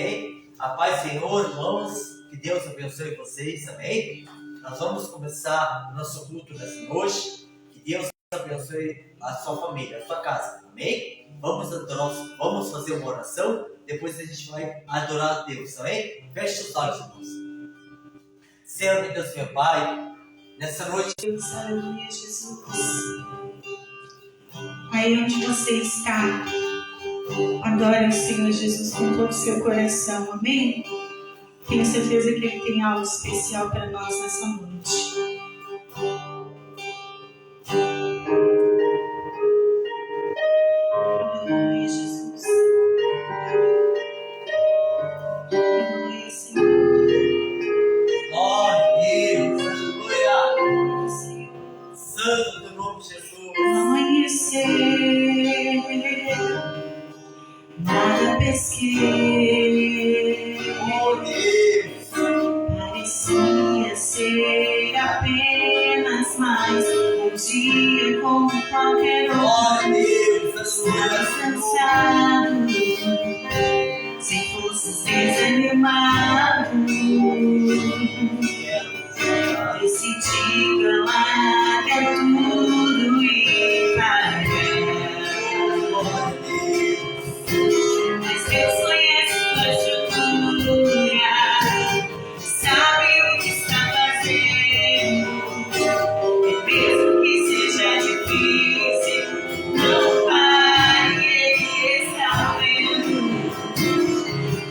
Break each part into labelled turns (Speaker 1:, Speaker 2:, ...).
Speaker 1: amém? A paz do Senhor, irmãos, que Deus abençoe vocês, amém? Nós vamos começar o nosso culto nessa noite, que Deus abençoe a sua família, a sua casa, amém? Vamos adorar, vamos fazer uma oração, depois a gente vai adorar a Deus, amém? Feche os olhos, irmãos. Senhor, meu Deus, meu Pai, nessa noite,
Speaker 2: Deus, aleluia, Jesus. Aí onde você está, adore o Senhor Jesus com todo o seu coração, amém? Tenho certeza que Ele tem algo especial para nós nessa noite. Aleluia, Jesus. Aleluia, Senhor.
Speaker 1: glória a Deus, aleluia,
Speaker 2: Aleluia, Senhor.
Speaker 1: santo do nome de Jesus.
Speaker 2: Amanhecer, nada pesquei,
Speaker 1: Oh Deus,
Speaker 2: parecia ser apenas mais um dia como qualquer outro,
Speaker 1: glória a Deus,
Speaker 2: cansado, sem forças, desanimado, decidi largar tudo e parar. Mas Deus conhece tua estrutura, sabe o que está fazendo. E mesmo que seja difícil, não pare, Ele está vendo.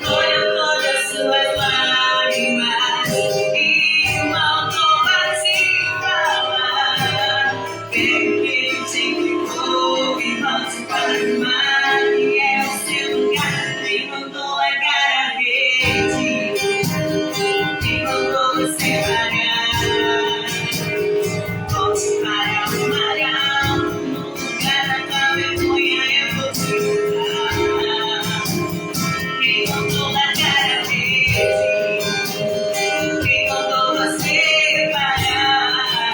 Speaker 2: Colheu todas as suas lágrimas e voltou a te falar. Pega o que Ele te entregou e volte para o mar, que é o seu lugar. Quem mandou largar a rede, quem mandou você parar. Volte para o mar alto, no lugar da tua vergonha eu vou te levar. Quem mandou largar a rede, quem mandou você parar.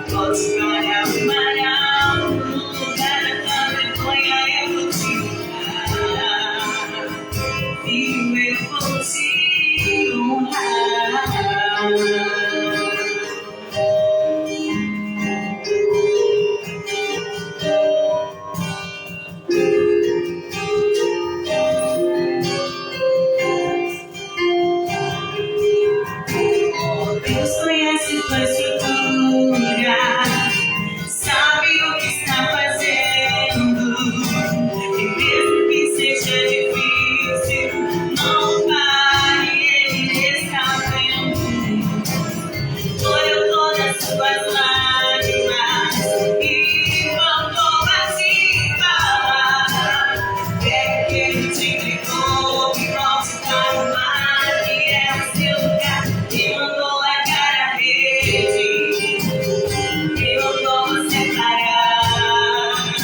Speaker 2: Volte para o mar alto, no lugar da tua vergonha eu vou te levar. E eu vou te honrar. Deus conhece tua estrutura, sabe o que está fazendo. E mesmo que seja difícil, não pare, Ele está vendo. Colheu todas as suas lágrimas e voltou a te falar. Pega o que Ele te entregou e volte para o mar, que é o seu lugar. Quem mandou largar a rede, quem mandou você parar.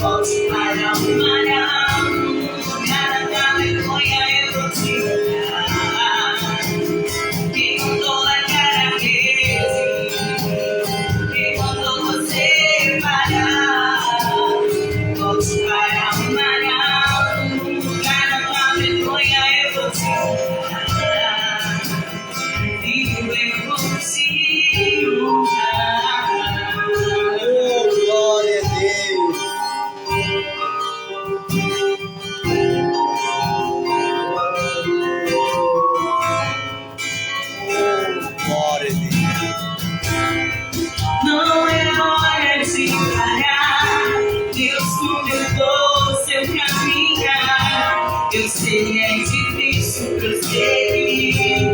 Speaker 2: Volte para o mar alto, no lugar da vergonha eu vou te levar. Quem mandou largar a rede, quem mandou você parar. Volte para o mar alto, no lugar da tua vergonha eu vou te levar. E eu vou te honrar.
Speaker 1: oh glória a Deus, oh glória a Deus,
Speaker 2: Não é hora de parar. Deus completou o seu caminhar. Eu sei, é difícil prosseguir.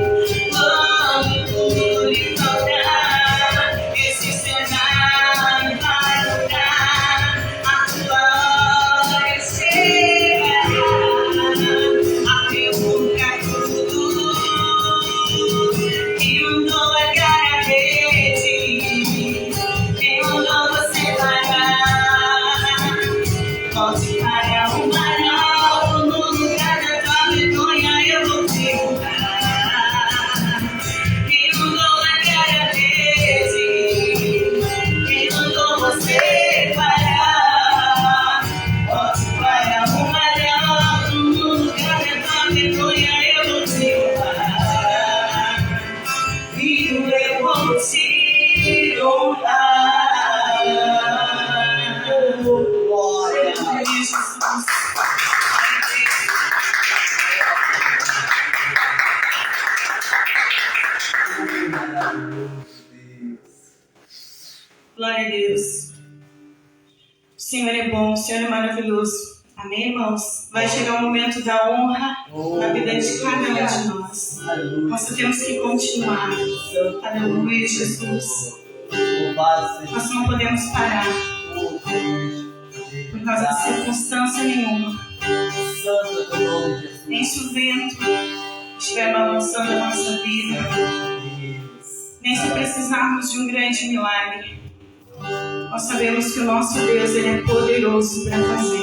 Speaker 2: Quando tudo lhe faltar, esse cenário vai mudar. A tua hora chegará. A pergunta tudo que mandou largar a rede, quem mandou você parar. Volte para o mar alto, no lugar da tua Senhor é bom, o Senhor é maravilhoso. Amém, irmãos? Vai chegar o momento da honra na vida de cada um de nós. Nós temos que continuar. Aleluia, Jesus. Nós não podemos parar por causa de circunstância nenhuma. Nem se o vento estiver balançando a nossa vida, nem se precisarmos de um grande milagre. Nós sabemos que o nosso Deus, Ele é poderoso para fazer.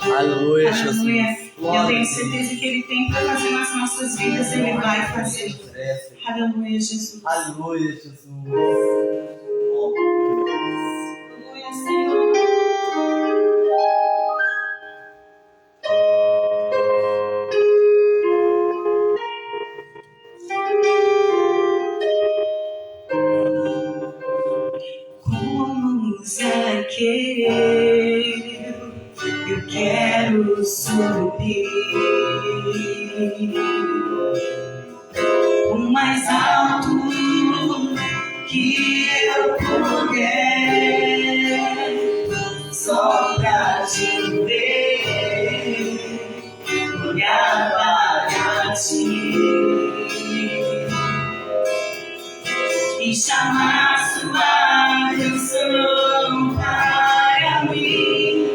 Speaker 1: Aleluia,
Speaker 2: Aleluia. Eu tenho certeza que Ele tem para fazer nas nossas vidas, Ele vai fazer. Aleluia, Jesus.
Speaker 1: Aleluia, Jesus.
Speaker 2: Aleluia, Senhor. Como Zaqueu, eu quero subir o mais alto que eu puder, só pra te ver, olhar para ti e chamar sua atenção para mim.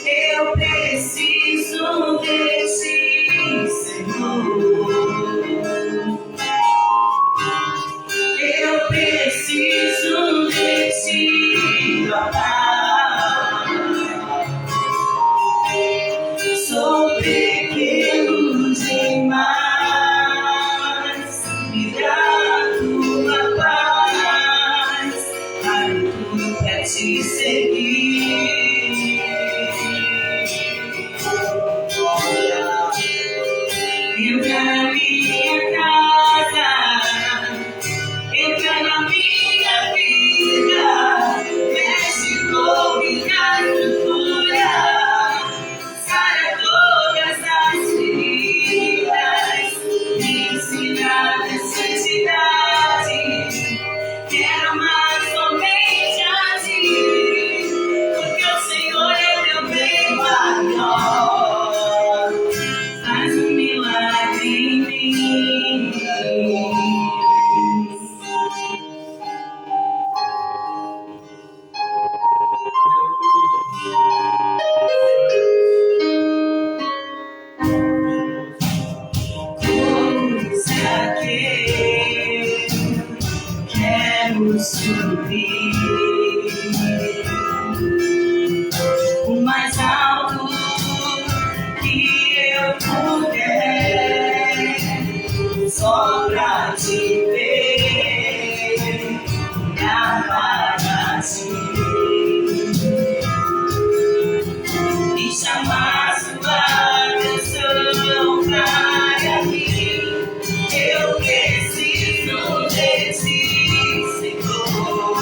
Speaker 2: Eu preciso de ti, Senhor. Eu preciso de ti, papai. Sou pequeno demais, me dá tua paz, paro tudo pra te seguir. Entra na minha casa, entra na minha vida, mexe com minha estrutura, sara todas as feridas, me ensina a santidade. Quero amar somente a ti, porque o Senhor é meu bem maior. Faz um milagre em mim. Como Zaqueu, quero subir o mais alto que eu puder, só pra te ver, olhar para ti e chamar sua atenção para mim. Eu preciso de ti, Senhor.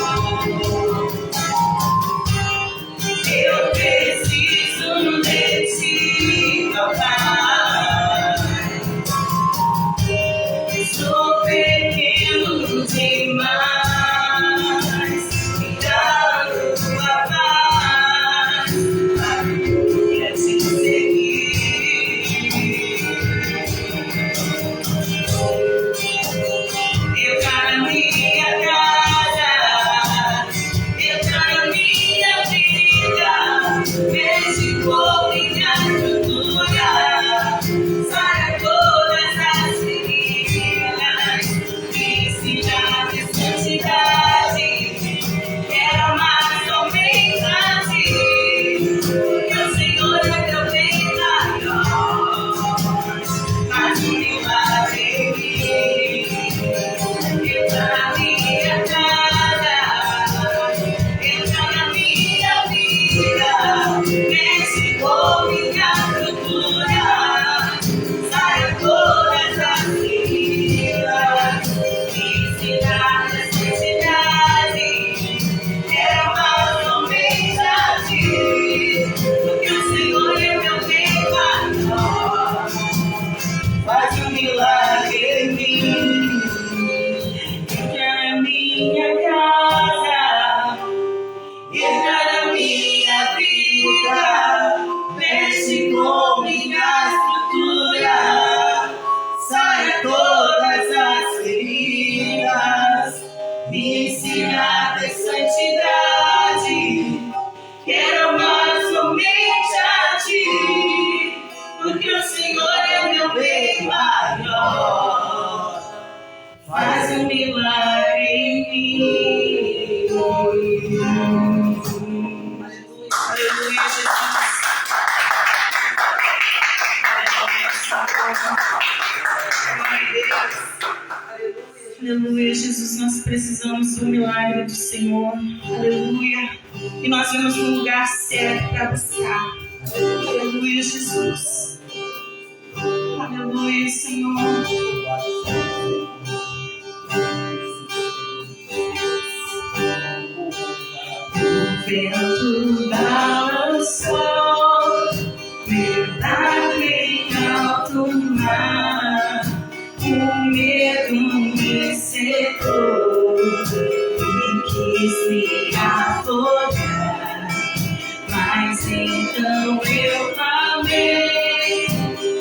Speaker 2: Aleluia, Jesus, nós precisamos do milagre do Senhor. Aleluia. E nós vamos no lugar certo para buscar. Aleluia, Jesus. Aleluia, Senhor. O vento balançou, milagre em alto mar. O medo me secou e quis me afogar, mas então eu amei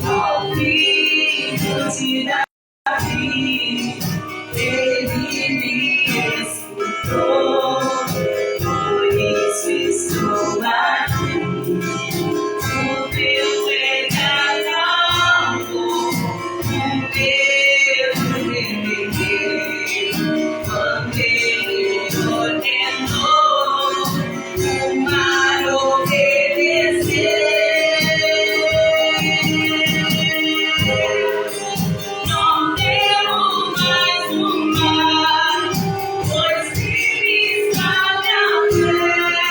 Speaker 2: ao filho de Davi. Ele me escutou, por isso estou aqui. O teu pecado, o teu remedio, quando ele ordenou, o mar obedeceu. Não temo mais o mar, pois Ele está de pé.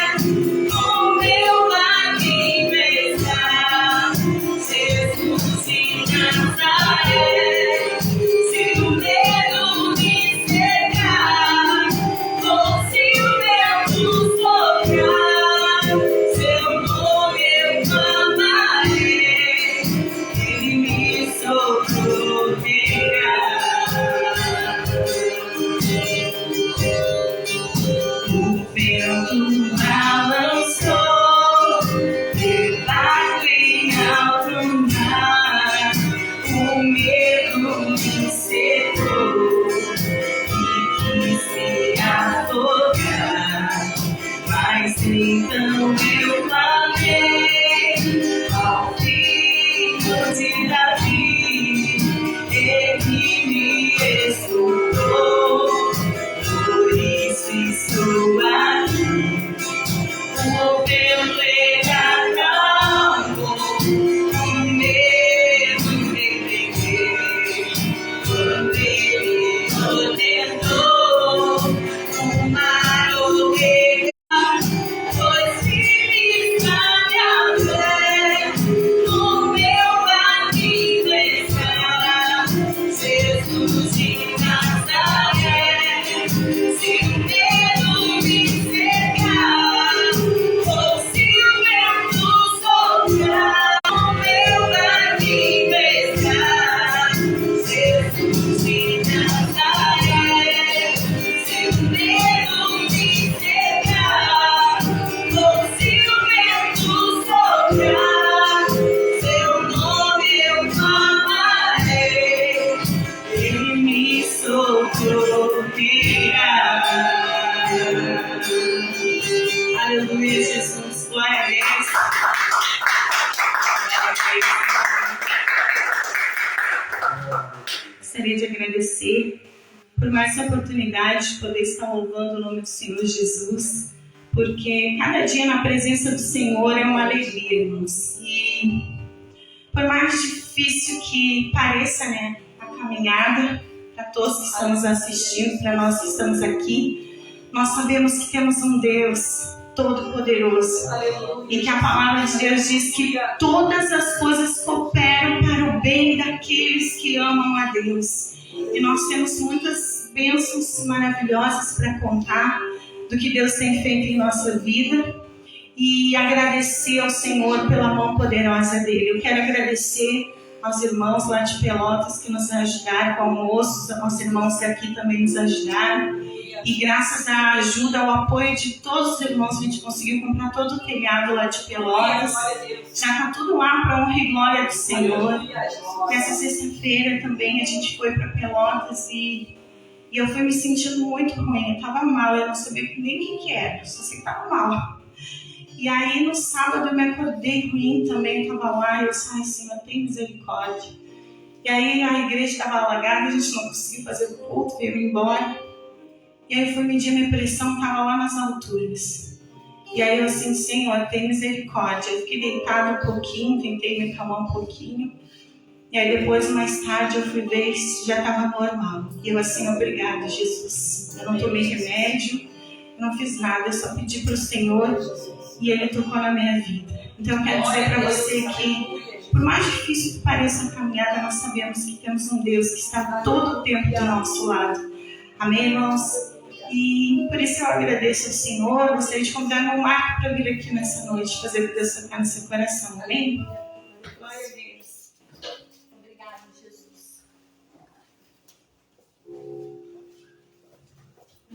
Speaker 2: O meu caminho está, Jesus de Nazaré. Se o medo me cegar, ou se o vento soprar, seu nome eu clamarei, Ele me socorrerá. O vento balançou, milagre em alto mar. O medo me secou e quis me afogar, mas então eu clamei ao filho de Davi. Ele me escutou, por isso estou aqui. O vento acalmou, o medo me perdeu, quando Ele ordenou, o mar obedeceu. Pois Ele está de pé, no meu caminho está, Jesus de Nazaré. Se o medo me cegar, ou se o vento soprar, no meu caminho está, Jesus de Nazaré. Se o medo me cegar, ou se o vento soprar, seu nome eu clamarei, Ele me socorrerá. Aleluia, Jesus, glória a Deus. Gostaria de agradecer por mais essa oportunidade de poder estar louvando o nome do Senhor Jesus, porque cada dia na presença do Senhor é uma alegria, irmãos. E por mais difícil que pareça, né, a caminhada, para todos que estão nos assistindo, para nós que estamos aqui, nós sabemos que temos um Deus Todo-Poderoso. E que a palavra de Deus diz que todas as coisas cooperam para o bem daqueles que amam a Deus. E nós temos muitas bênçãos maravilhosas para contar do que Deus tem feito em nossa vida. E agradecer ao Senhor pela mão poderosa dele. Eu quero agradecer aos irmãos lá de Pelotas que nos ajudaram com almoços, aos irmãos que aqui também nos ajudaram. E graças à ajuda, ao apoio de todos os irmãos, a gente conseguiu comprar todo o telhado lá de Pelotas. Já está tudo lá para honra e glória do Senhor. Essa sexta-feira também a gente foi para Pelotas e eu fui me sentindo muito ruim. Eu estava mal, eu não sabia nem o que era, só sei que estava mal. E aí no sábado eu me acordei ruim também, eu estava lá e eu disse, ai Senhor, tem misericórdia. E aí a igreja estava alagada, a gente não conseguiu fazer o culto, veio embora. E aí eu fui medir minha pressão, estava lá nas alturas. E aí eu assim, Senhor, tem misericórdia. Eu fiquei deitada um pouquinho, tentei me acalmar um pouquinho. E aí depois, mais tarde, eu fui ver e já estava normal. E eu assim, obrigada, Jesus. Eu não tomei remédio, eu não fiz nada, eu só pedi para o Senhor e Ele tocou na minha vida. Então eu quero dizer para você que, por mais difícil que pareça a caminhada, nós sabemos que temos um Deus que está todo o tempo do nosso lado. Amém, irmãos? E por isso eu agradeço ao Senhor. Gostaria de convidar meu Marco para vir aqui nessa noite, fazer que Deus tocar no seu coração. Amém? Glória a Deus. Obrigada, Jesus.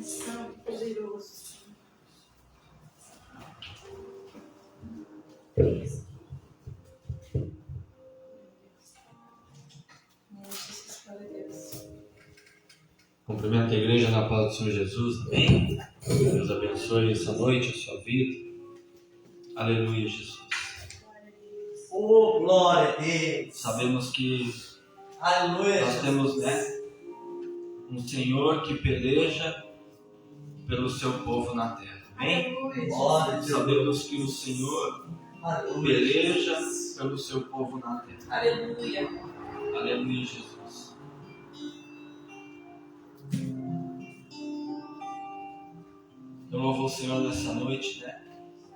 Speaker 2: Santo, poderoso.
Speaker 3: Cumprimento a igreja na paz do Senhor Jesus, amém? Deus abençoe essa noite, a sua vida. Aleluia, Jesus.
Speaker 1: Oh, glória a Deus.
Speaker 3: Sabemos que
Speaker 1: Aleluia.
Speaker 3: nós temos, um Senhor que peleja pelo seu povo na terra, amém?
Speaker 1: Glória a Deus.
Speaker 3: Sabemos que o Senhor
Speaker 1: Aleluia.
Speaker 3: peleja pelo seu povo na terra.
Speaker 2: Aleluia.
Speaker 3: Aleluia, Jesus. Eu louvo o Senhor nessa noite,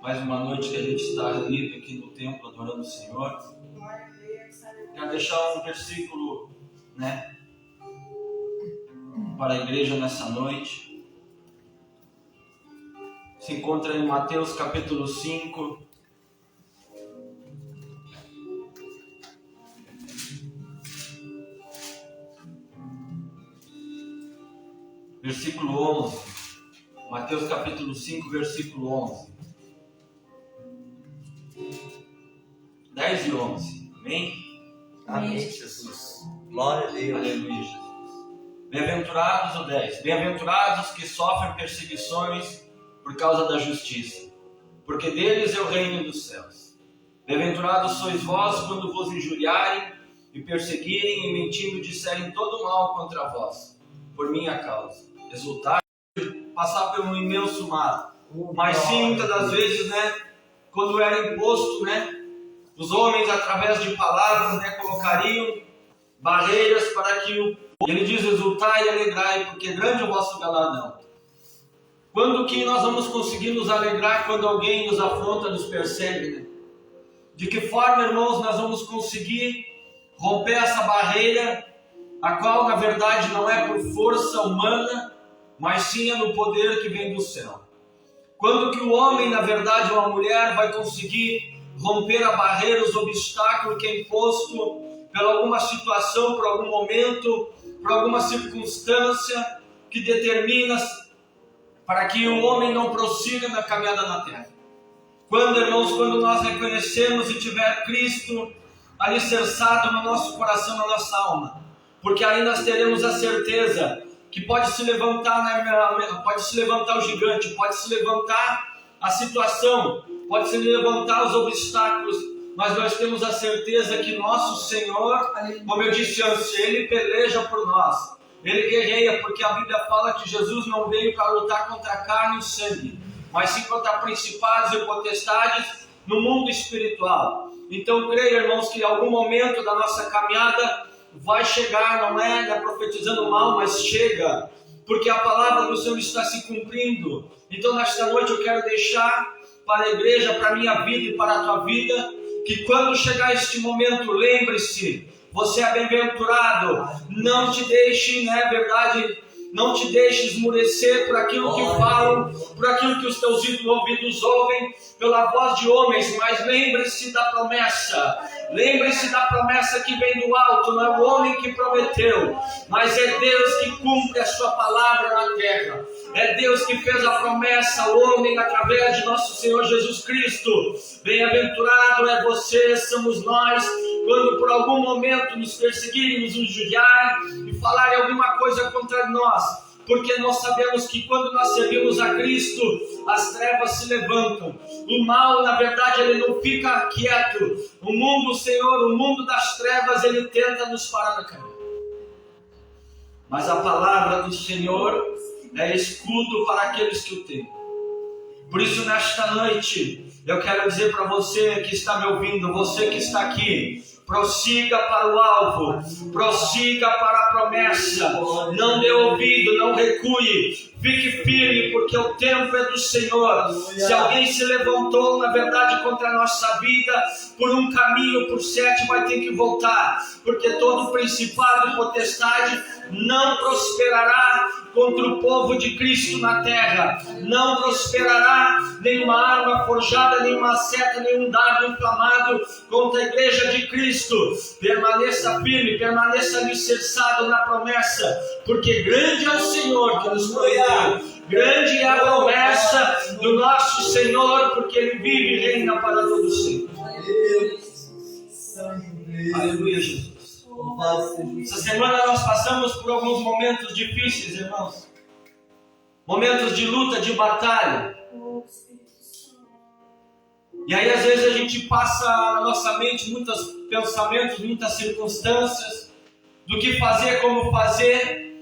Speaker 3: mais uma noite que a gente está reunido aqui no templo adorando o Senhor. Quero deixar um versículo, para a igreja nessa noite. Se encontra em Mateus capítulo 5. Versículo 11. Mateus capítulo 5, versículo 11. 10 e 11. Amém?
Speaker 1: Amém, Jesus. Glória a Deus.
Speaker 3: Aleluia, Jesus. Bem-aventurados, o 10. Bem-aventurados que sofrem perseguições por causa da justiça, porque deles é o reino dos céus. Bem-aventurados sois vós quando vos injuriarem e perseguirem e mentindo disserem todo mal contra vós, por minha causa. Exultai, passar por um imenso mar. Mas sim, muitas das vezes, quando era imposto, os homens, através de palavras, colocariam barreiras para que ele diz: exultai e alegrai, porque grande é o vosso galardão. Quando que nós vamos conseguir nos alegrar quando alguém nos afronta, nos persegue? De que forma, irmãos, nós vamos conseguir romper essa barreira, a qual na verdade não é por força humana, mas sim é no poder que vem do céu? Quando que o homem, na verdade, ou a mulher vai conseguir romper a barreira, os obstáculos que é imposto por alguma situação, por algum momento, por alguma circunstância que determina para que o homem não prossiga na caminhada na terra? Quando, irmãos, quando nós reconhecemos e tiver Cristo alicerçado no nosso coração, na nossa alma, porque aí nós teremos a certeza que pode se levantar o gigante, pode se levantar a situação, pode se levantar os obstáculos, mas nós temos a certeza que nosso Senhor, como eu disse antes, Ele peleja por nós, Ele guerreia, porque a Bíblia fala que Jesus não veio para lutar contra a carne e o sangue, mas sim contra principados e potestades no mundo espiritual. Então creio, irmãos, que em algum momento da nossa caminhada vai chegar, não é profetizando mal, mas chega, porque a palavra do Senhor está se cumprindo. Então nesta noite eu quero deixar para a igreja, para a minha vida e para a tua vida, que quando chegar este momento, lembre-se, você é bem-aventurado, não te deixe, não te deixe esmurecer por aquilo que falam, por aquilo que os teus ouvidos ouvem, pela voz de homens, mas lembre-se da promessa. Lembre-se da promessa que vem do alto, não é o homem que prometeu, mas é Deus que cumpre a sua palavra na terra. É Deus que fez a promessa ao homem através de nosso Senhor Jesus Cristo. Bem-aventurado é você, somos nós, quando por algum momento nos perseguirem, nos injuriarem e falarem alguma coisa contra nós, porque nós sabemos que quando nós servimos a Cristo, as trevas se levantam. O mal, na verdade, ele não fica quieto. O mundo, Senhor, o mundo das trevas, ele tenta nos parar na caminhada. Mas a palavra do Senhor é escudo para aqueles que o temem. Por isso, nesta noite, eu quero dizer para você que está me ouvindo, você que está aqui, prossiga para o alvo, prossiga para a promessa, não dê ouvido, não recue, fique firme, porque o tempo é do Senhor. Se alguém se levantou, na verdade, contra a nossa vida, por um caminho, por 7, vai ter que voltar, porque todo principado e potestade não prosperará contra o povo de Cristo na terra, não prosperará nenhuma arma forjada, nenhuma seta, nenhum dardo inflamado contra a igreja de Cristo. Permaneça firme, permaneça alicerçado na promessa, porque grande é o Senhor que nos prometeu, grande é a promessa do nosso Senhor, porque Ele vive e reina para todo sempre. Aleluia, Jesus. Essa semana nós passamos por alguns momentos difíceis, irmãos. Momentos de luta, de batalha. E aí às vezes a gente passa na nossa mente muitos pensamentos, muitas circunstâncias do que fazer, como fazer,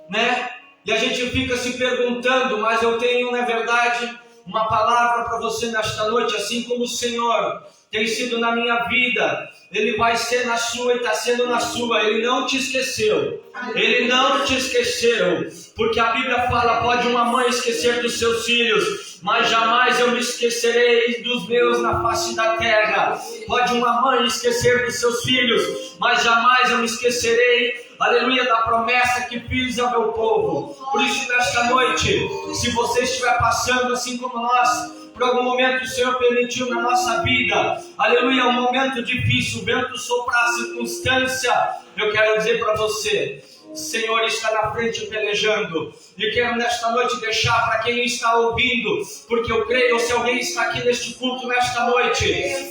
Speaker 3: né? E a gente fica se perguntando, mas eu tenho, na verdade, uma palavra para você nesta noite, assim como o Senhor tem sido na minha vida, Ele vai ser na sua e está sendo na sua. Ele não te esqueceu, Ele não te esqueceu, porque a Bíblia fala, pode uma mãe esquecer dos seus filhos, mas jamais eu me esquecerei dos meus na face da terra. Pode uma mãe esquecer dos seus filhos, mas jamais eu me esquecerei, aleluia, da promessa que fiz ao meu povo. Por isso, nesta noite, se você estiver passando assim como nós, por algum momento o Senhor permitiu na nossa vida, aleluia, um momento difícil, o vento soprar, a circunstância, eu quero dizer para você, o Senhor está na frente pelejando. E quero nesta noite deixar para quem está ouvindo, porque eu creio, se alguém está aqui neste culto nesta noite,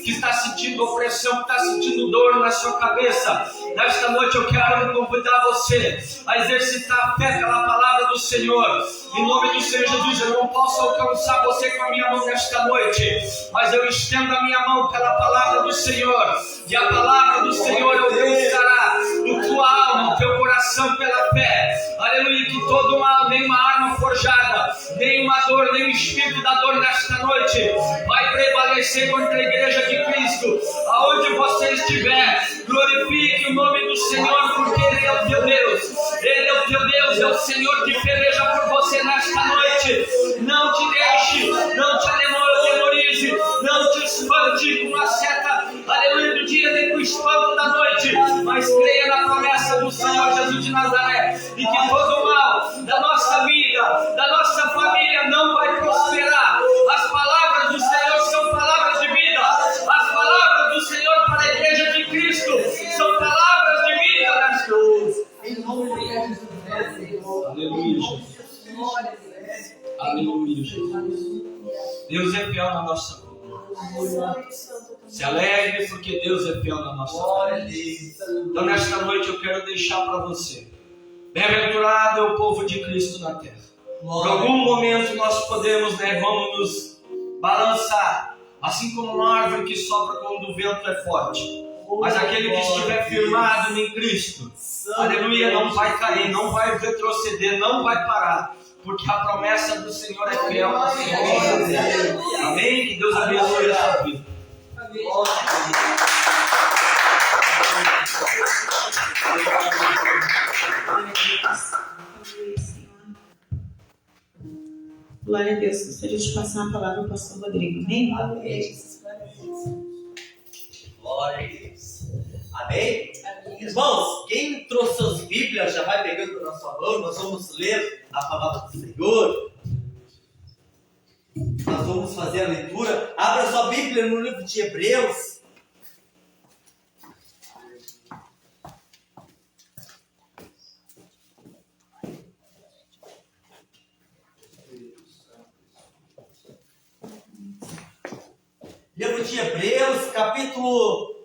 Speaker 3: que está sentindo opressão, que está sentindo dor na sua cabeça, nesta noite eu quero convidar você a exercitar a fé pela palavra do Senhor. Em nome do Senhor Jesus, eu não posso alcançar você com a minha mão nesta noite, mas eu estendo a minha mão pela palavra do Senhor, e a palavra do Senhor alcançará no tua alma, no teu coração, pela fé. Aleluia, que todo mal, nenhuma arma forjada, nenhuma dor, nem o espírito da dor nesta noite vai prevalecer contra a igreja de Cristo. Aonde você estiver, glorifique o nome do Senhor, porque Ele é o teu Deus. Ele é o teu Deus, é o Senhor que peleja por você nesta noite. Não te deixe, não te atemorize, não te espante com a seta, aleluia, do dia, nem com o espanto da noite, mas creia na promessa do Senhor Jesus de Nazaré, e que todo mal da nossa vida, da nossa família não vai prosperar. As palavras do Senhor são palavras de vida, as palavras do Senhor para a igreja de Cristo são palavras de vida nesta noite. Aleluia, Jesus. Aleluia, Jesus. Deus é fiel na nossa vida. Se alegre, porque Deus é fiel na nossa vida. Então nesta noite eu quero deixar para você: bem-aventurado é o povo de Cristo na terra. Por algum momento nós podemos, vamos nos balançar, assim como uma árvore que sopra quando o vento é forte. Mas aquele que estiver firmado em Cristo, aleluia, não vai cair, não vai retroceder, não vai parar, porque a promessa do Senhor é fiel na sua vida. Amém? Que Deus abençoe a sua vida.
Speaker 2: Glória a Deus. Gostaria de passar a palavra ao pastor Rodrigo. Amém?
Speaker 1: Glória a Deus. Amém? Irmãos, quem trouxe suas Bíblias já vai pegando na sua mão. Nós vamos ler a palavra do Senhor. Nós vamos fazer a leitura. Abra sua Bíblia no livro de Hebreus. Livro de Hebreus, capítulo...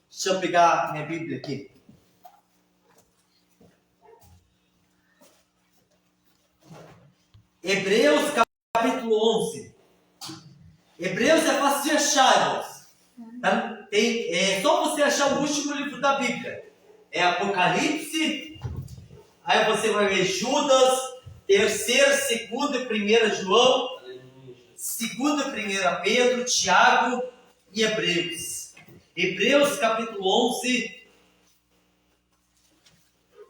Speaker 1: Deixa eu pegar minha Bíblia aqui. Hebreus, capítulo 11. Hebreus é fácil de achar, irmãos. É só você achar o último livro da Bíblia. É Apocalipse. Aí você vai ver Judas, 3ª, 2ª e 1 João, 2ª e 1 Pedro, Tiago e Hebreus. Hebreus capítulo 11.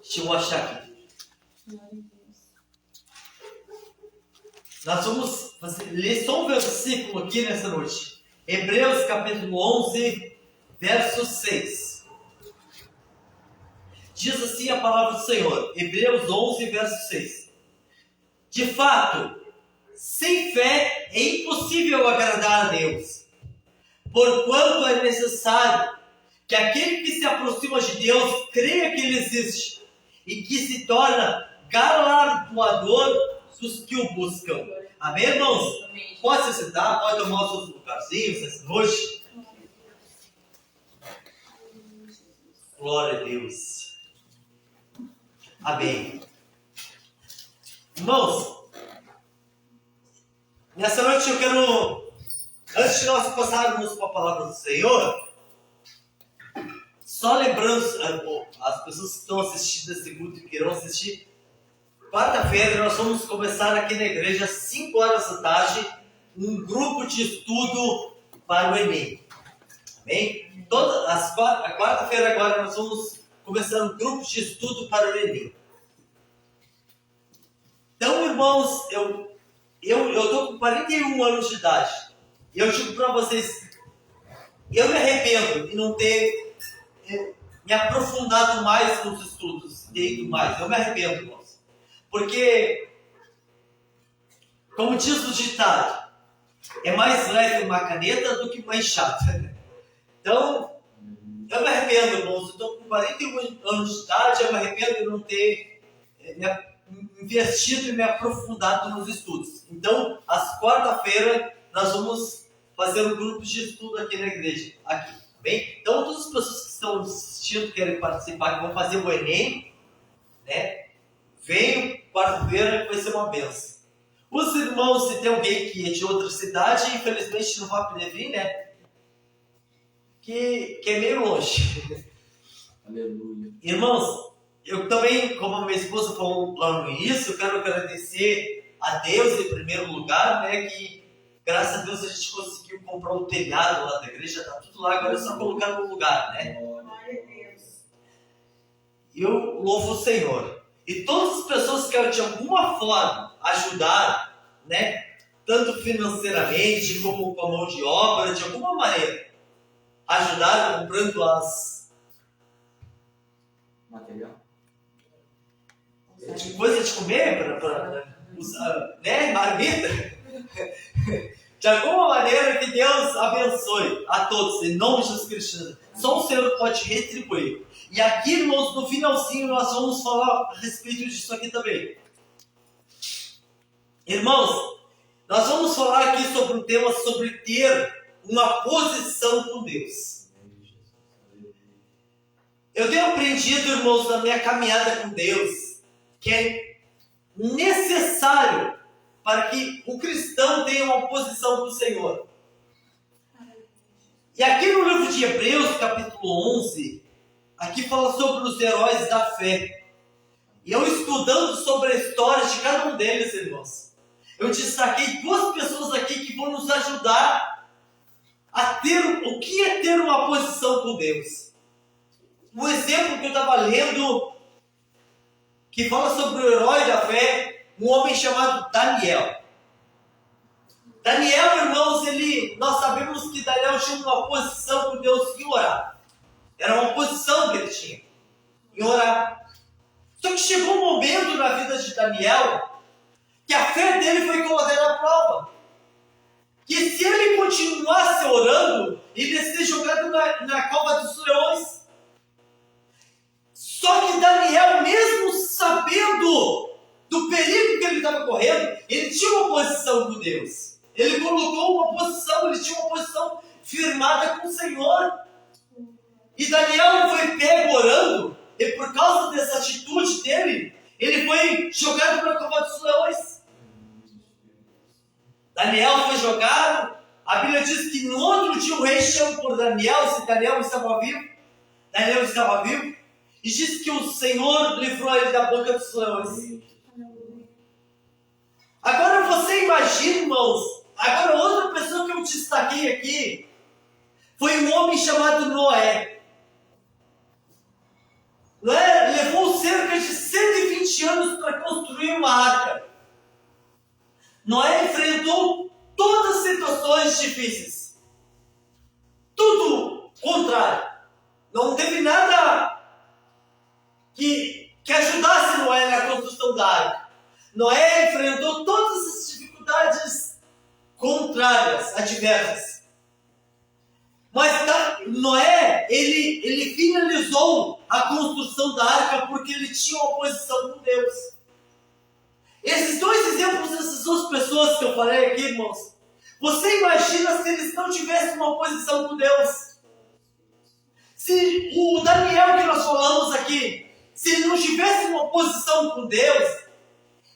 Speaker 1: Deixa eu achar aqui. Nós vamos ler só um versículo aqui nessa noite. Hebreus capítulo 11, verso 6. Diz assim a palavra do Senhor. Hebreus 11, verso 6. De fato, sem fé é impossível agradar a Deus, porquanto é necessário que aquele que se aproxima de Deus creia que Ele existe e que se torna galardoador dos que o buscam. Amém, irmãos?
Speaker 2: Amém.
Speaker 1: Pode se sentar, pode tomar os seus lugarzinhos essa noite. Glória a Deus. Amém. Irmãos, nessa noite eu quero, antes de nós passarmos para a palavra do Senhor, só lembrando as pessoas que estão assistindo esse culto e queiram assistir, quarta-feira nós vamos começar aqui na igreja às 5 horas da tarde um grupo de estudo para o Enem. Amém? A quarta-feira agora nós vamos começar um grupo de estudo para o Enem. Então, irmãos, eu estou com 41 anos de idade. E eu digo para vocês, eu me arrependo de não ter me aprofundado mais nos estudos, ter ido mais. Eu me arrependo, irmãos. Porque, como diz o ditado, é mais leve uma caneta do que uma enxada. Então, eu me arrependo, irmãos. Eu estou com 41 anos de idade, eu me arrependo de não ter investido e me aprofundado nos estudos. Então, às quarta-feira, nós vamos fazer um grupo de estudo aqui na igreja. Aqui, bem? Então, todas as pessoas que estão assistindo, querem participar, que vão fazer o Enem, né? Venham quarta-feira, que vai ser uma benção. Os irmãos, se tem alguém que é de outra cidade, infelizmente não vai poder vir, né? Que é meio longe.
Speaker 3: Aleluia.
Speaker 1: Irmãos, eu também, como a minha esposa falou lá no início, eu quero agradecer a Deus em primeiro lugar, né? Que graças a Deus a gente conseguiu comprar um telhado lá da igreja, tá tudo lá, agora é só colocar no lugar, né?
Speaker 2: Glória a Deus.
Speaker 1: Eu louvo o Senhor. E todas as pessoas que querem de alguma forma ajudar, né? Tanto financeiramente como com a mão de obra, de alguma maneira, ajudar comprando as
Speaker 3: Material.
Speaker 1: coisa de comer para usar, né? Marmita. De alguma maneira que Deus abençoe a todos, em nome de Jesus Cristo. Só o Senhor pode retribuir. E aqui, irmãos, no finalzinho nós vamos falar a respeito disso aqui também. Irmãos, nós vamos falar aqui sobre um tema sobre ter uma posição com Deus. Eu tenho aprendido, irmãos, na minha caminhada com Deus, que é necessário para que o cristão tenha uma posição com o Senhor. E aqui no livro de Hebreus, capítulo 11, aqui fala sobre os heróis da fé. E eu estudando sobre a história de cada um deles, irmãos, eu destaquei duas pessoas aqui que vão nos ajudar a ter o que é ter uma posição com Deus. Um exemplo que eu estava lendo, que fala sobre o herói da fé, um homem chamado Daniel. Daniel, irmãos, nós sabemos que Daniel tinha uma posição com Deus em orar. Era uma posição que ele tinha em orar. Só que chegou um momento na vida de Daniel que a fé dele foi colocada à prova. Que se ele continuasse orando, ele ia ser jogado na cova dos leões. Só que Daniel, mesmo sabendo do perigo que ele estava correndo, ele tinha uma posição com Deus. Ele colocou uma posição, ele tinha uma posição firmada com o Senhor. E Daniel foi pego orando, e por causa dessa atitude dele, ele foi jogado para a cova dos leões. Daniel foi jogado, a Bíblia diz que no outro dia o rei chama por Daniel, se Daniel estava vivo. Daniel estava vivo, e diz que o Senhor livrou ele da boca dos leões. Agora você imagina, irmãos, agora outra pessoa que eu destaquei aqui, foi um homem chamado Noé. Noé levou cerca de 120 anos para construir uma arca. Noé enfrentou todas as situações difíceis. Tudo contrário. Não teve nada que ajudasse Noé na construção da arca. Noé enfrentou todas as dificuldades contrárias, adversas. Mas Noé, ele finalizou a construção da arca porque ele tinha uma oposição com Deus. Esses dois exemplos, essas duas pessoas que eu falei aqui, irmãos, você imagina se eles não tivessem uma oposição com Deus? Se o Daniel que nós falamos aqui, se ele não tivesse uma oposição com Deus,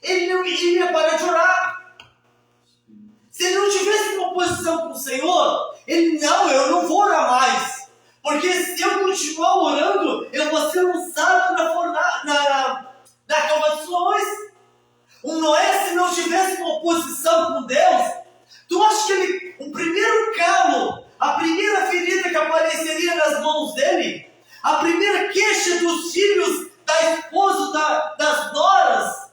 Speaker 1: ele não iria parar de orar. Se ele não tivesse uma oposição com o Senhor, eu não vou orar mais. Porque se eu continuar orando, eu vou ser lançado na cova dos leões. O Noé, se não tivesse uma oposição com Deus, tu acha que o primeiro calo, a primeira ferida que apareceria nas mãos dele, a primeira queixa dos filhos, da esposa, das noras,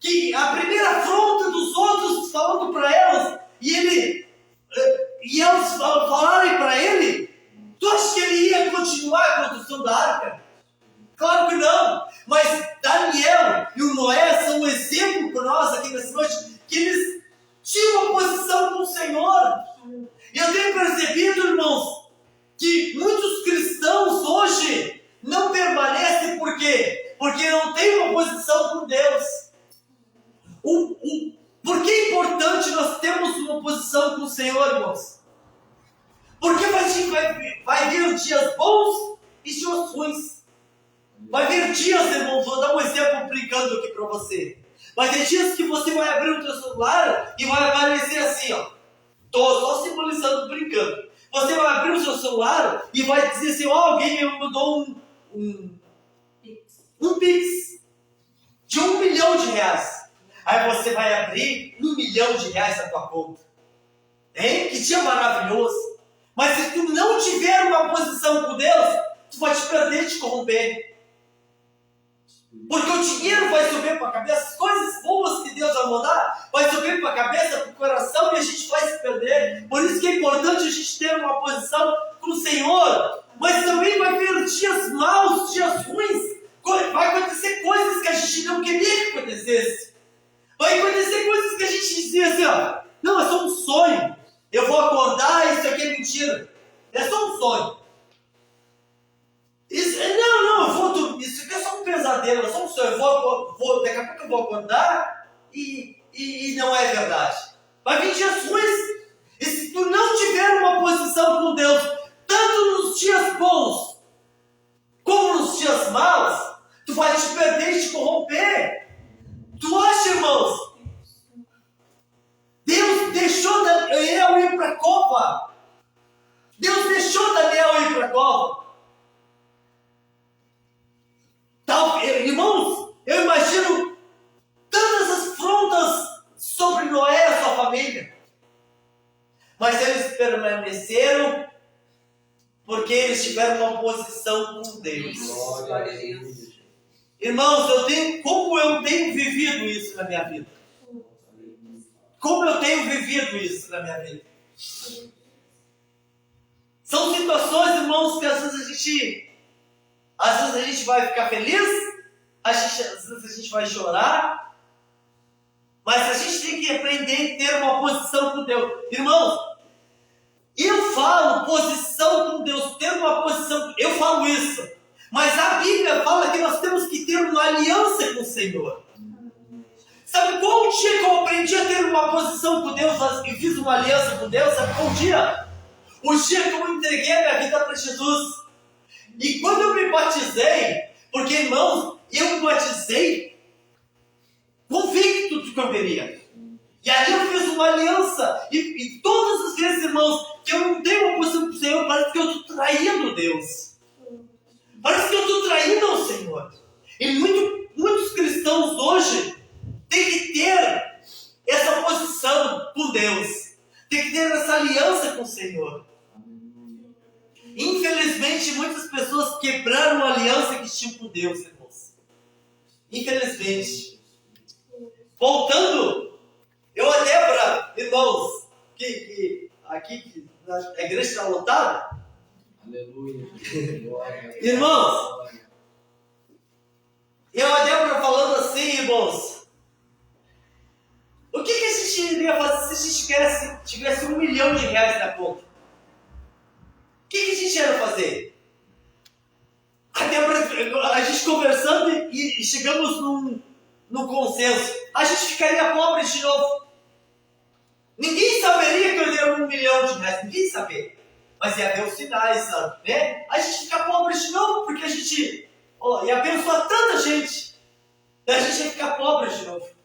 Speaker 1: que a primeira afronta dos outros falando para elas, e elas falarem para ele, tu acha que ele ia continuar a construção da arca? Claro que não. Mas Daniel e o Noé são um exemplo para nós aqui nessa noite, que eles tinham uma posição com o Senhor. E eu tenho percebido, irmãos, que muitos cristãos hoje não permanecem por quê? Porque não têm uma posição com Deus. Por que é importante nós termos uma posição com o Senhor, irmãos? Porque vai vir dias bons e dias ruins. Vai vir dias, irmãos, vou dar um exemplo brincando aqui para você. Vai ter dias que você vai abrir o teu celular e vai aparecer assim, ó. Estou só simbolizando, brincando. Você vai abrir o seu celular e vai dizer assim, alguém me mandou um Pix de R$1 milhão. Aí você vai abrir R$1 milhão na tua conta. Hein? Que dia maravilhoso. Mas se tu não tiver uma posição com Deus, tu vai te perder e te corromper. Porque o dinheiro vai subir para a cabeça, as coisas boas que Deus vai mandar, vai subir para a cabeça, para o coração, e a gente vai se perder. Por isso que é importante a gente ter uma posição com o Senhor. Mas também vai vir dias maus, dias ruins. Vai acontecer coisas que a gente não queria que acontecesse. Vai acontecer coisas que a gente dizia assim, não, é só um sonho. Eu vou acordar, isso aqui é mentira. É só um sonho. Isso aqui é só um pesadelo, é só um sonho. Daqui a pouco eu vou acordar e não é verdade. Vai vir dias ruins. E se tu não tiver uma posição com Deus, tanto nos dias bons como nos dias maus, tu vai te perder e te corromper. Tu acha, irmãos? Deus deixou Daniel ir para a cova. Deus deixou Daniel ir para a cova. Irmãos, eu imagino tantas as afrontas sobre Noé e a sua família. Mas eles permaneceram porque eles tiveram uma posição com Deus.
Speaker 2: Glória a Deus.
Speaker 1: Irmãos, como eu tenho vivido isso na minha vida. Como eu tenho vivido isso na minha vida. São situações, irmãos, que às vezes a gente vai ficar feliz, às vezes a gente vai chorar, mas a gente tem que aprender a ter uma posição com Deus. Irmãos, eu falo posição com Deus, ter uma posição, eu falo isso, mas a Bíblia fala que nós temos que ter uma aliança com o Senhor. Sabe qual o dia que eu aprendi a ter uma posição com Deus e fiz uma aliança com Deus? Sabe qual o dia? O dia que eu entreguei a minha vida para Jesus. E quando eu me batizei, porque, irmãos, eu me batizei convicto do que eu queria. E aí eu fiz uma aliança. E todas as vezes, irmãos, que eu não tenho uma posição com o Senhor, parece que eu estou traindo Deus. Parece que eu estou traindo ao Senhor. E muitos cristãos hoje têm que ter essa posição com Deus. Tem que ter essa aliança com o Senhor. pessoas quebraram a aliança que tinham com Deus, irmãos. Infelizmente. Voltando, eu até para irmãos, que aqui a igreja está lotada.
Speaker 3: Aleluia.
Speaker 1: Irmãos, eu até para falando assim, irmãos. O que a gente iria fazer se a gente tivesse R$1 milhão na conta? O que a gente ia fazer? Até a gente conversando e chegamos num consenso. A gente ficaria pobre de novo. Ninguém saberia que eu dei R$1 milhão, ninguém saberia. Mas ia ver os sinais, sabe? Né? A gente fica pobre de novo porque a gente ia abençoar tanta gente. E a gente ia ficar pobre de novo.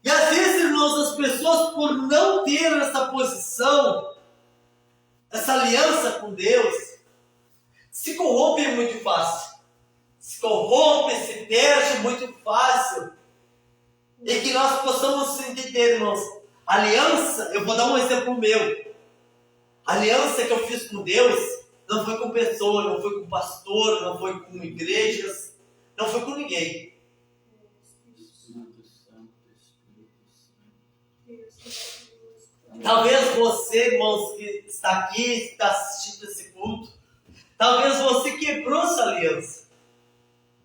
Speaker 1: E às vezes, irmãos, as pessoas, por não ter essa posição, essa aliança com Deus, se corrompem muito fácil. Se corrompem, se perdem muito fácil. E que nós possamos entender, irmãos, aliança, eu vou dar um exemplo meu. A aliança que eu fiz com Deus não foi com pessoas, não foi com pastor, não foi com igrejas, não foi com ninguém. Talvez você, irmãos, que está aqui, está assistindo esse culto, talvez você quebrou essa aliança.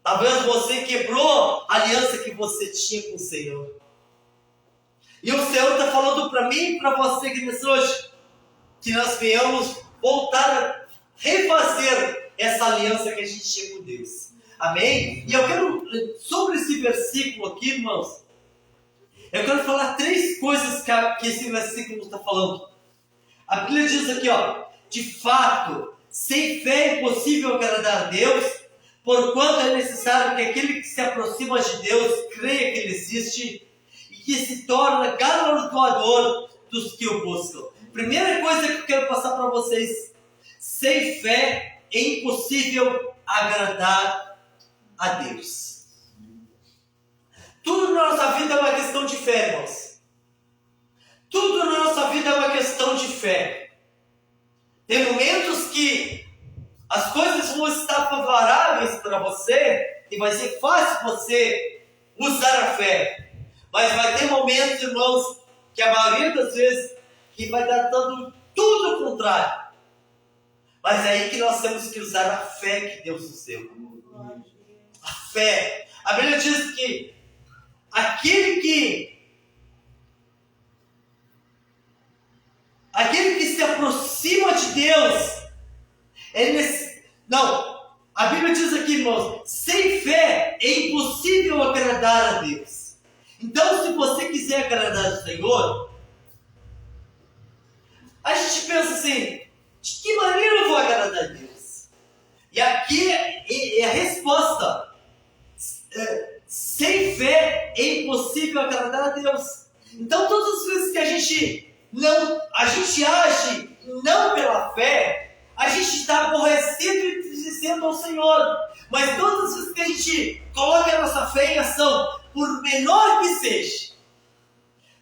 Speaker 1: Talvez você quebrou a aliança que você tinha com o Senhor. E o Senhor está falando para mim e para você que nessa hoje, que nós venhamos voltar a refazer essa aliança que a gente tinha com Deus. Amém? E eu quero, sobre esse versículo aqui, irmãos, eu quero falar 3 coisas que esse versículo está falando. A Bíblia diz aqui, de fato, sem fé é impossível agradar a Deus, porquanto é necessário que aquele que se aproxima de Deus creia que Ele existe e que se torna galardoador dos que o buscam. Primeira coisa que eu quero passar para vocês: sem fé é impossível agradar a Deus. Tudo na nossa vida é uma questão de fé, irmãos. Tudo na nossa vida é uma questão de fé. Tem momentos que as coisas vão estar favoráveis para você e vai ser fácil você usar a fé. Mas vai ter momentos, irmãos, que a maioria das vezes que vai dar tudo o contrário. Mas é aí que nós temos que usar a fé que Deus nos deu. A fé. A Bíblia diz que aquele que se aproxima de Deus, a Bíblia diz aqui, irmãos, sem fé é impossível agradar a Deus. Então, se você quiser agradar o Senhor, a gente pensa assim: de que maneira eu vou agradar a Deus? E aqui é a resposta. Sem fé é impossível agradar a Deus. Então, todas as vezes que a gente age não pela fé, a gente está aborrecendo e dizendo ao Senhor. Mas todas as vezes que a gente coloca a nossa fé em ação, por menor que seja,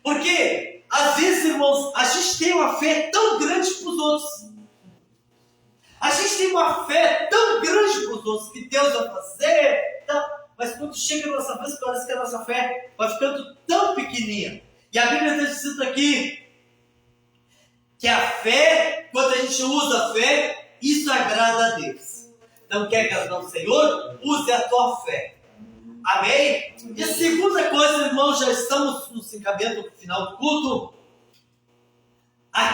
Speaker 1: porque às vezes, irmãos, a gente tem uma fé tão grande para os outros. A gente tem uma fé tão grande para os outros que Deus vai fazer, mas quando chega a nossa vez, parece que a nossa fé vai ficando tão pequenininha. E a Bíblia está dizendo aqui que a fé, quando a gente usa a fé, isso agrada a Deus. Não quer agradar o Senhor? Use a tua fé. Amém? E a segunda coisa, irmãos, já estamos nos encaminhando para o final do culto.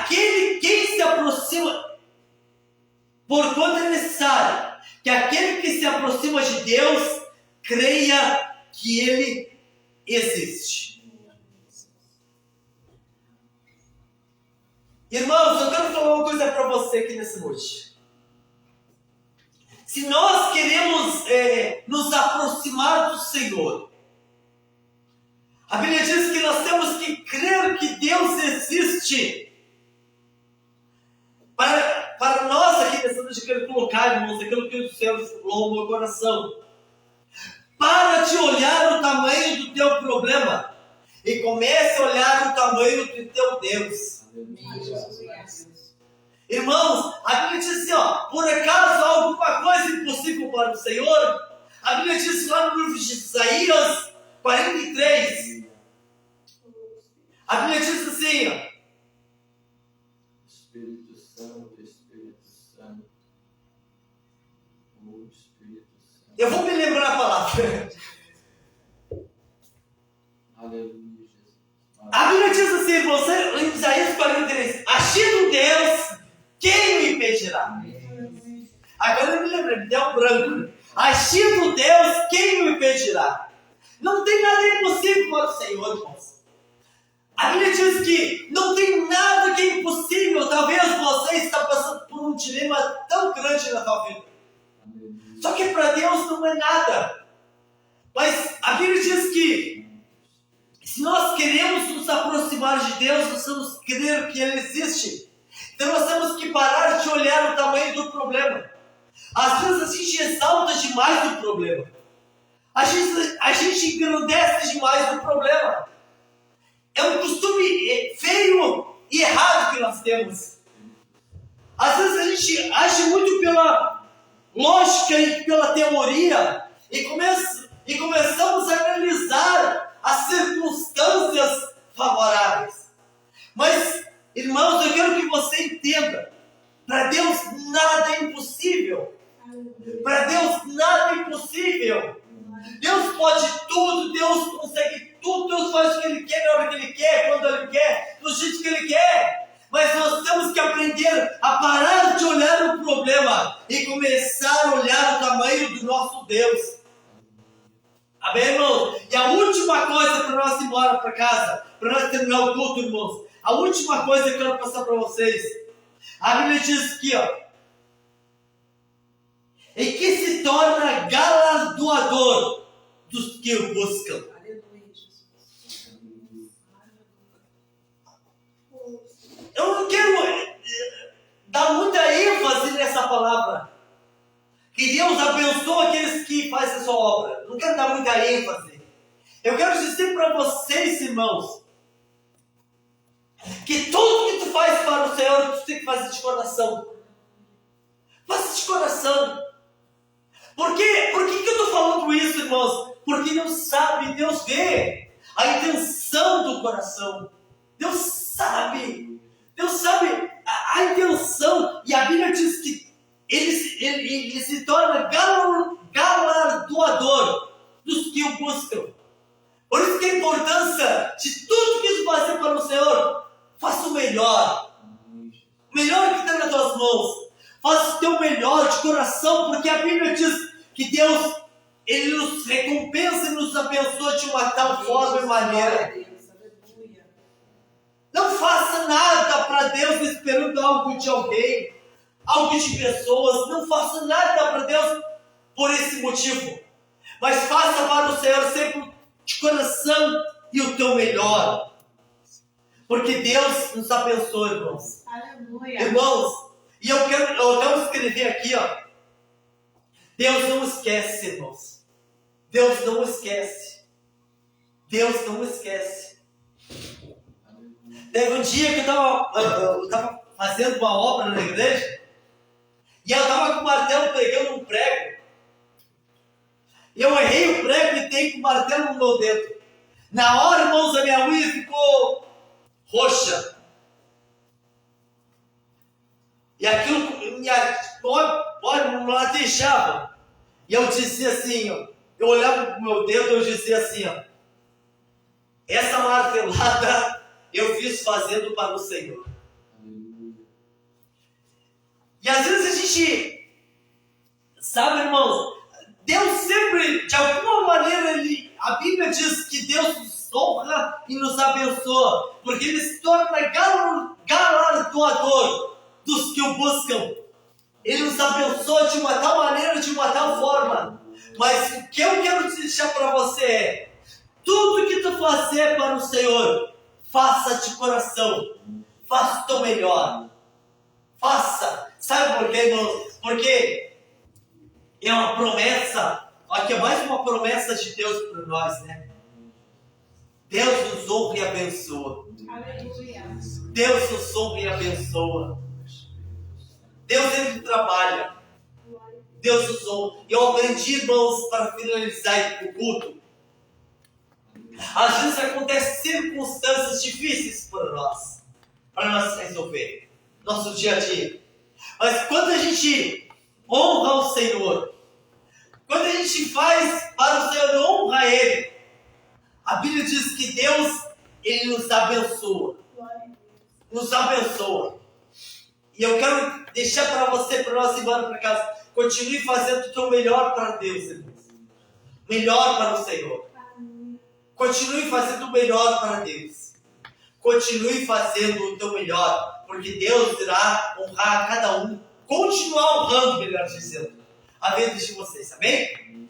Speaker 1: Quem se aproxima, porquanto é necessário que aquele que se aproxima de Deus creia que Ele existe. Irmãos, eu quero falar uma coisa para você aqui nessa noite. Se nós queremos nos aproximar do Senhor, a Bíblia diz que nós temos que crer que Deus existe. Para nós aqui nessa noite, eu quero colocar, irmãos, aquilo que o Senhor falou no meu coração. Para de olhar o tamanho do teu problema e comece a olhar o tamanho do teu Deus. Irmãos, a Bíblia diz assim, por acaso há alguma coisa impossível para o Senhor? A Bíblia diz lá no livro de Isaías 43. A Bíblia diz assim,
Speaker 3: Espírito Santo, Espírito Santo. Oh, Espírito Santo.
Speaker 1: eu vou me lembrar a palavra.
Speaker 3: Aleluia, Jesus.
Speaker 1: A Bíblia diz assim, em Isaías 43, agindo Deus, quem o impedirá? Agora eu me lembrei, me deu um branco. Agindo Deus, quem o impedirá? Não tem nada impossível para o Senhor, irmãos. A Bíblia diz que não tem nada que é impossível. Talvez você está passando por um dilema tão grande na sua vida. Só que para Deus não é nada. Mas a Bíblia diz que se nós queremos nos aproximar de Deus, nós temos que crer que Ele existe. Então nós temos que parar de olhar o tamanho do problema. Às vezes a gente exalta demais o problema. A gente engrandece demais o problema. É um costume feio e errado que nós temos. Às vezes a gente age muito pela lógica e pela teoria e começamos a analisar as circunstâncias favoráveis. Mas, irmãos, eu quero que você entenda, para Deus nada é impossível. Para Deus nada é impossível. Deus pode tudo, Deus consegue tudo, Deus faz o que Ele quer, na hora que Ele quer, quando Ele quer, do jeito que Ele quer. Mas nós temos que aprender a parar de olhar o problema e começar a olhar o tamanho do nosso Deus. Amém, irmãos? E a última coisa para nós ir embora para casa, para nós terminar o culto, irmãos, a última coisa que eu quero passar para vocês, a Bíblia diz aqui, e que se torna galardoador dos que o buscam. Eu não quero dar muita ênfase nessa palavra. Que Deus abençoa aqueles que fazem a sua obra. Não quero dar muita ênfase. Eu quero dizer para vocês, irmãos, que tudo que tu faz para o Senhor, tu tem que fazer de coração. Faça de coração. Por que eu estou falando isso, irmãos? Porque Deus sabe, Deus vê a intenção do coração. Deus sabe a intenção. E a Bíblia diz que ele se torna galardoador dos que o buscam. Por isso que a importância de tudo que tu fazer para o Senhor, faça o melhor. O melhor que está nas tuas mãos. Faça o teu melhor de coração, porque a Bíblia diz que Deus, Ele nos recompensa e nos abençoa de uma tal forma e maneira. Não faça nada para Deus esperando algo de alguém, algo de pessoas. Não faça nada para Deus por esse motivo. Mas faça para o Senhor sempre de coração e o teu melhor. Porque Deus nos abençoa, irmãos.
Speaker 2: Aleluia.
Speaker 1: Irmãos, e eu quero escrever aqui, Deus não esquece, irmãos. Deus não esquece. Deus não esquece. Teve um dia que eu estava fazendo uma obra na igreja e eu estava com o martelo pegando um prego. E eu errei o prego e dei com o martelo no meu dedo. Na hora, irmãos, a minha unha ficou roxa. E aquilo não latejava. E eu dizia assim, eu olhava para o meu dedo e eu dizia assim, essa martelada eu fiz fazendo para o Senhor. E às vezes a gente, sabe, irmãos, Deus sempre, de alguma maneira, a Bíblia diz que Deus nos honra e nos abençoa, porque Ele se torna galardoador dos que o buscam. Ele nos abençoa de uma tal maneira, de uma tal forma. Mas o que eu quero deixar para você é, tudo que tu fazer para o Senhor, faça de coração. Faça o teu melhor. Faça. Sabe por quê, irmãos? Porque é uma promessa. Aqui é mais uma promessa de Deus para nós, né? Deus nos honra e abençoa.
Speaker 2: Aleluia.
Speaker 1: Deus nos honra e abençoa. Deus, Ele trabalha. Deus usou. E eu aprendi, irmãos, para finalizar o culto. Às vezes acontecem circunstâncias difíceis para nós resolver. Nosso dia a dia. Mas quando a gente honra o Senhor, quando a gente faz para o Senhor, honra Ele, a Bíblia diz que Deus, Ele nos abençoa. Nos abençoa. E eu quero deixar para você, para nós ir embora para casa, continue fazendo o teu melhor para Deus, irmãos. Melhor para o Senhor. Continue fazendo o melhor para Deus. Continue fazendo o teu melhor, porque Deus irá honrar a cada um. Continuar honrando, melhor dizendo, a vida de vocês, amém?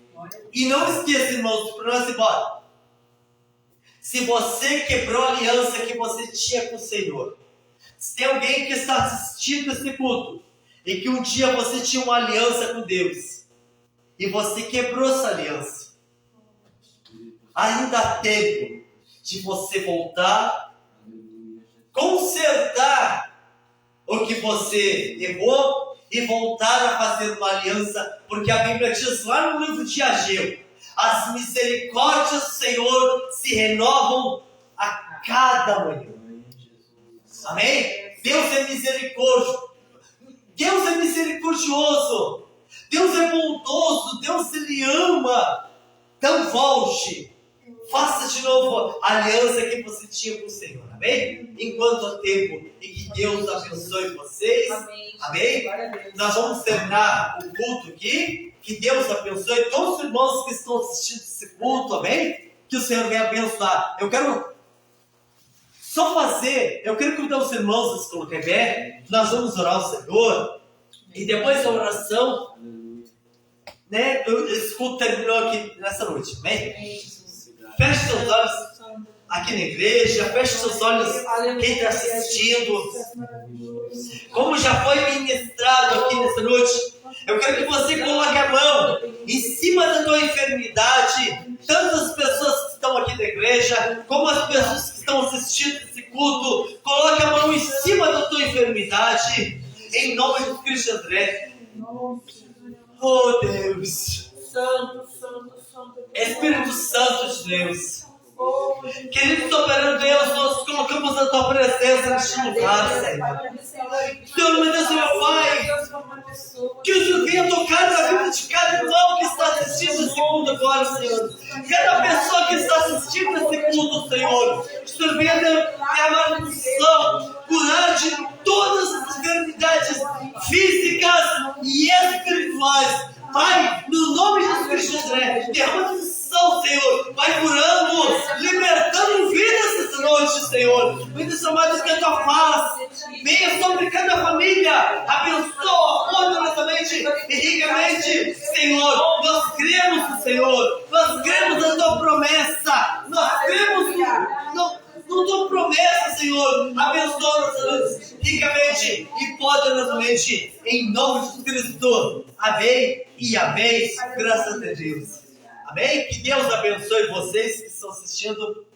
Speaker 1: E não esqueça, irmãos, para nós ir embora. Se você quebrou a aliança que você tinha com o Senhor, se tem alguém que está assistindo esse culto, e que um dia você tinha uma aliança com Deus, e você quebrou essa aliança, ainda há tempo de você voltar, consertar o que você errou e voltar a fazer uma aliança, porque a Bíblia diz lá no livro de Ageu, as misericórdias do Senhor se renovam a cada manhã. Amém? Deus é misericórdia. Deus é misericordioso. Deus é bondoso. Deus, Ele ama. Então volte. Faça de novo a aliança que você tinha com o Senhor. Amém? Enquanto há tempo. E que Deus abençoe vocês. Amém? Nós vamos terminar o culto aqui. Que Deus abençoe todos os irmãos que estão assistindo esse culto. Amém? Que o Senhor venha abençoar. Eu quero convidar os irmãos a se colocar em pé. Nós vamos orar ao Senhor. E depois da oração, né? Esse culto terminou aqui nessa noite. Amém? Feche seus olhos aqui na igreja. Feche seus olhos quem está assistindo. Como já foi ministrado aqui nessa noite, eu quero que você coloque a mão em cima da tua enfermidade. Tanto as pessoas que estão aqui na igreja, como as pessoas que estão assistindo esse culto, coloque a mão em cima da tua enfermidade, em nome de Cristo André. Oh Deus, Espírito Santo de Deus, querido soberano Deus, nós colocamos a tua presença neste lugar, Senhor. Senhor, meu Deus, meu Pai, que o Senhor venha tocar na vida de cada irmão que está assistindo esse culto agora, Senhor. Cada pessoa que está assistindo esse culto, Senhor. Que o Senhor venha derramar a unção, curar de todas as enfermidades físicas e espirituais. Pai, no nome de Jesus Cristo, derrama unção, Senhor. Vai curando, libertando vidas essa noite, Senhor. Vidas chamadas que a tua paz venha sobre cada família. Abençoa poderosamente e ricamente, Senhor. Nós cremos, Senhor. Nós cremos na tua promessa. Nós cremos na tua promessa, Senhor. Abençoa-nos ricamente e poderosamente, em nome de Cristo. Amém e amém. Graças a Deus. Amém? Que Deus abençoe vocês que estão assistindo